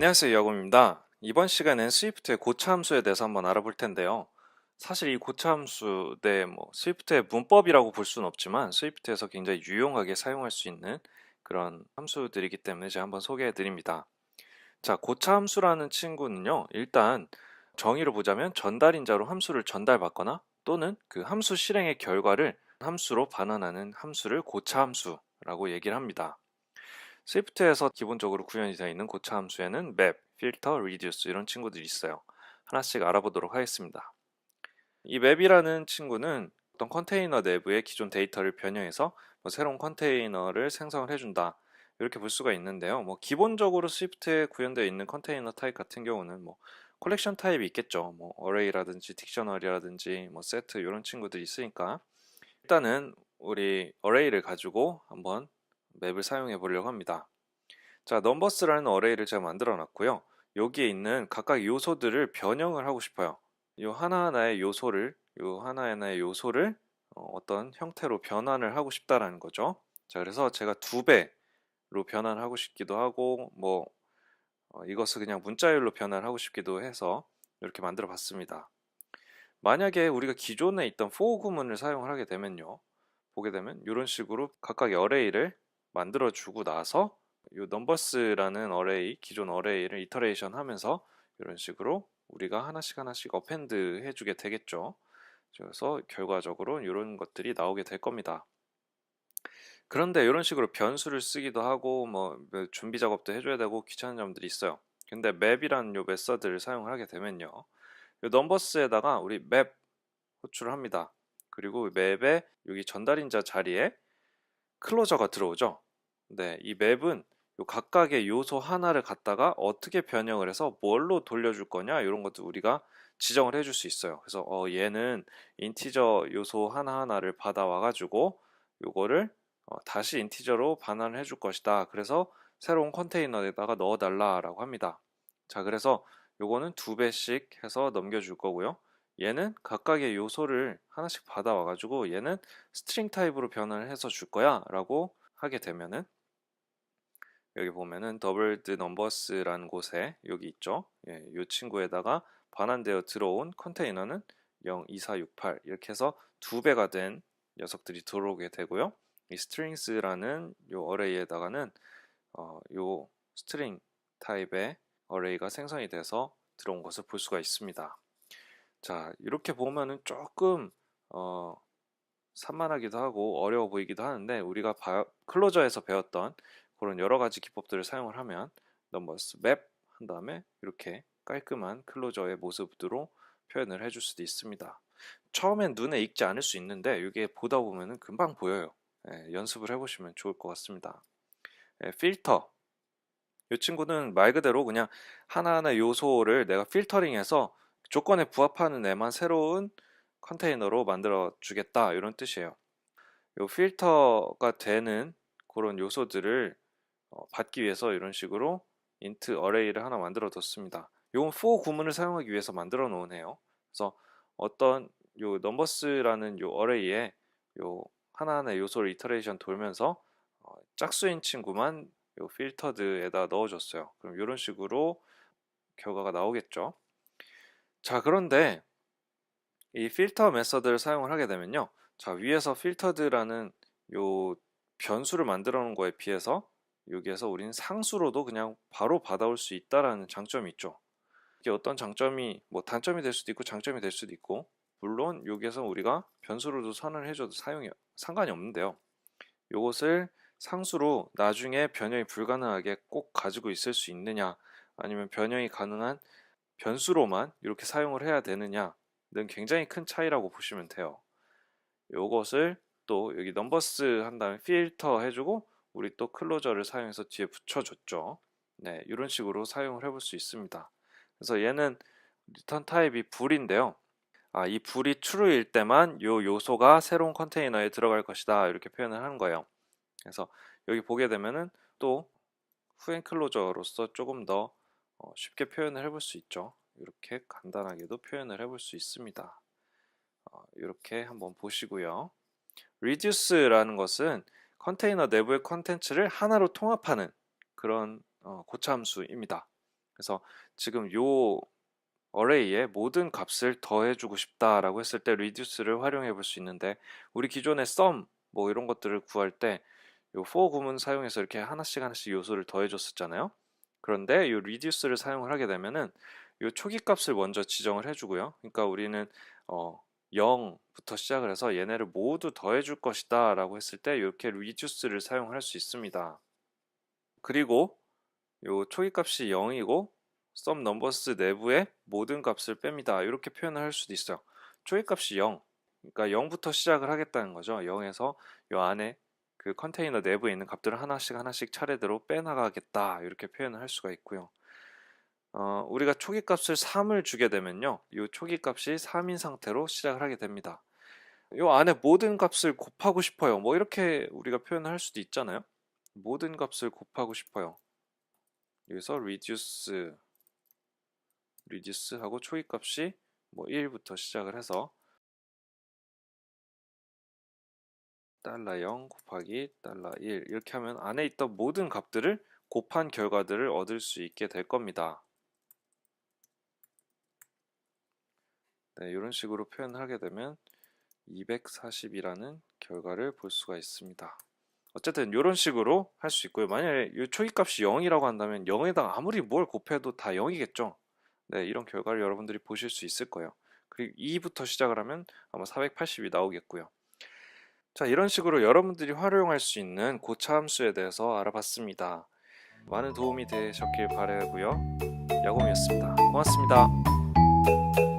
안녕하세요, 야곰입니다. 이번 시간엔 스위프트의 고차 함수에 대해서 한번 알아볼 텐데요. 사실 이 고차 함수, 스위프트의 문법이라고 볼 수는 없지만 스위프트에서 굉장히 유용하게 사용할 수 있는 그런 함수들이기 때문에 제가 한번 소개해 드립니다. 자, 고차 함수라는 친구는요, 일단 정의를 보자면 전달인자로 함수를 전달받거나 또는 그 함수 실행의 결과를 함수로 반환하는 함수를 고차 함수라고 얘기를 합니다. 스위프트에서 기본적으로 구현이 되어 있는 고차 함수에는 맵, 필터, 리듀스 이런 친구들이 있어요. 하나씩 알아보도록 하겠습니다. 이 맵이라는 친구는 어떤 컨테이너 내부의 기존 데이터를 변형해서 새로운 컨테이너를 생성을 해준다. 이렇게 볼 수가 있는데요. 기본적으로 스위프트에 구현되어 있는 컨테이너 타입 같은 경우는 컬렉션 타입이 있겠죠. 어레이라든지 딕셔너리라든지 세트 이런 친구들이 있으니까 일단은 우리 어레이를 가지고 한번 맵을 사용해 보려고 합니다. 자, 넘버스라는 어레이를 제가 만들어 놨고요. 여기에 있는 각각 요소들을 변형을 하고 싶어요. 요 하나하나의 요소를 어떤 형태로 변환을 하고 싶다라는 거죠. 자, 그래서 제가 두 배로 변환하고 싶기도 하고, 이것을 그냥 문자열로 변환하고 싶기도 해서 이렇게 만들어 봤습니다. 만약에 우리가 기존에 있던 for 구문을 사용을 하게 되면요. 보게 되면 이런 식으로 각각의 어레이를 만들어 주고 나서 이 넘버스라는 어레이, 기존 어레이를 이터레이션 하면서 이런 식으로 우리가 하나씩 하나씩 어펜드 해주게 되겠죠. 그래서 결과적으로 이런 것들이 나오게 될 겁니다. 그런데 이런 식으로 변수를 쓰기도 하고 준비 작업도 해줘야 되고 귀찮은 점들이 있어요. 근데 맵이라는 요 메서드를 사용을 하게 되면요. 이 넘버스에다가 우리 맵 호출을 합니다. 그리고 맵에 여기 전달인자 자리에 클로저가 들어오죠. 네, 이 맵은 요 각각의 요소 하나를 갖다가 어떻게 변형을 해서 뭘로 돌려줄 거냐 이런 것도 우리가 지정을 해줄 수 있어요. 그래서 얘는 인티저 요소 하나하나를 받아와 가지고 요거를 다시 인티저로 반환을 해줄 것이다. 그래서 새로운 컨테이너에다가 넣어달라라고 합니다. 자, 그래서 요거는 두 배씩 해서 넘겨줄 거고요. 얘는 각각의 요소를 하나씩 받아와 가지고 얘는 스트링 타입으로 변환을 해서 줄 거야 라고 하게 되면은 여기 보면은 더블드 넘버스라는 곳에 여기 있죠. 예, 이 친구에다가 반환되어 들어온 컨테이너는 0, 2, 4, 6, 8 이렇게 해서 두 배가 된 녀석들이 들어오게 되고요. 이 스트링스라는 요 어레이에다가는 요 스트링 타입의 어레이가 생성이 돼서 들어온 것을 볼 수가 있습니다. 자, 이렇게 보면은 조금 어, 산만하기도 하고 어려워 보이기도 하는데 우리가 클로저에서 배웠던 그런 여러 가지 기법들을 사용을 하면 넘버스 맵 한 다음에 이렇게 깔끔한 클로저의 모습으로 표현을 해줄 수도 있습니다. 처음엔 눈에 익지 않을 수 있는데 이게 보다 보면은 금방 보여요. 예, 연습을 해보시면 좋을 것 같습니다. 예, 필터 이 친구는 말 그대로 그냥 하나하나 요소를 내가 필터링해서 조건에 부합하는 애만 새로운 컨테이너로 만들어 주겠다 이런 뜻이에요. 요 필터가 되는 그런 요소들을 받기 위해서 이런 식으로 int 어레이를 하나 만들어 뒀습니다. 요건 for 구문을 사용하기 위해서 만들어 놓은 애요. 그래서 어떤 요 넘버스라는 요 어레이에 요 하나하나 요소를 이터레이션 돌면서 짝수인 친구만 요 필터드에다 넣어줬어요. 그럼 이런 식으로 결과가 나오겠죠. 자, 그런데 이 필터 메서드를 사용을 하게 되면요. 자, 위에서 필터드라는 요 변수를 만들어 놓은 거에 비해서 여기에서 우리는 상수로도 그냥 바로 받아올 수 있다라는 장점이 있죠. 이게 어떤 장점이 단점이 될 수도 있고 장점이 될 수도 있고 물론 여기에서 우리가 변수로도 선언을 해줘도 사용이 상관이 없는데요. 요것을 상수로 나중에 변형이 불가능하게 꼭 가지고 있을 수 있느냐 아니면 변형이 가능한 변수로만 이렇게 사용을 해야 되느냐는 굉장히 큰 차이라고 보시면 돼요. 요것을 또 여기 넘버스 한 다음에 필터 해주고 우리 또 클로저를 사용해서 뒤에 붙여줬죠. 네, 이런 식으로 사용을 해볼 수 있습니다. 그래서 얘는 리턴 타입이 불인데요. 이 불이 true일 때만 요 요소가 새로운 컨테이너에 들어갈 것이다 이렇게 표현을 하는 거예요. 그래서 여기 보게 되면은 또 후엔 클로저로서 조금 더 쉽게 표현을 해볼 수 있죠. 이렇게 간단하게도 표현을 해볼 수 있습니다. 이렇게 한번 보시고요. reduce라는 것은 컨테이너 내부의 컨텐츠를 하나로 통합하는 그런 고차함수입니다. 그래서 지금 요 어레이에 모든 값을 더해주고 싶다라고 했을 때 reduce를 활용해 볼 수 있는데, 우리 기존의 sum 뭐 이런 것들을 구할 때 요 for 구문 사용해서 이렇게 하나씩 하나씩 요소를 더해줬었잖아요. 그런데 요 reduce를 사용을 하게 되면은 요 초기 값을 먼저 지정을 해주고요. 그러니까 우리는 0부터 시작을 해서 얘네를 모두 더해줄 것이다 라고 했을 때 이렇게 reduce를 사용할 수 있습니다. 그리고 요 초기 값이 0이고 sum numbers 내부의 모든 값을 뺍니다. 이렇게 표현을 할 수도 있어요. 초기 값이 0, 그러니까 0부터 시작을 하겠다는 거죠. 0에서 요 안에 그 컨테이너 내부에 있는 값들을 하나씩 하나씩 차례대로 빼나가겠다, 이렇게 표현을 할 수가 있고요. 우리가 초기 값을 3을 주게 되면요, 이 초기 값이 3인 상태로 시작을 하게 됩니다. 요 안에 모든 값을 곱하고 싶어요, 뭐 이렇게 우리가 표현을 할 수도 있잖아요. 모든 값을 곱하고 싶어요. 여기서 reduce 하고 초기 값이 뭐 1부터 시작을 해서 $0 곱하기 $1 이렇게 하면 안에 있던 모든 값들을 곱한 결과들을 얻을 수 있게 될 겁니다. 네, 이런 식으로 표현을 하게 되면 240이라는 결과를 볼 수가 있습니다. 어쨌든 이런 식으로 할 수 있고요. 만약에 이 초기값이 0이라고 한다면 0에다가 아무리 뭘 곱해도 다 0이겠죠. 네, 이런 결과를 여러분들이 보실 수 있을 거예요. 그리고 2부터 시작을 하면 아마 480이 나오겠고요. 자, 이런 식으로 여러분들이 활용할 수 있는 고차 함수에 대해서 알아봤습니다. 많은 도움이 되셨길 바라고요. 야곰이었습니다. 고맙습니다.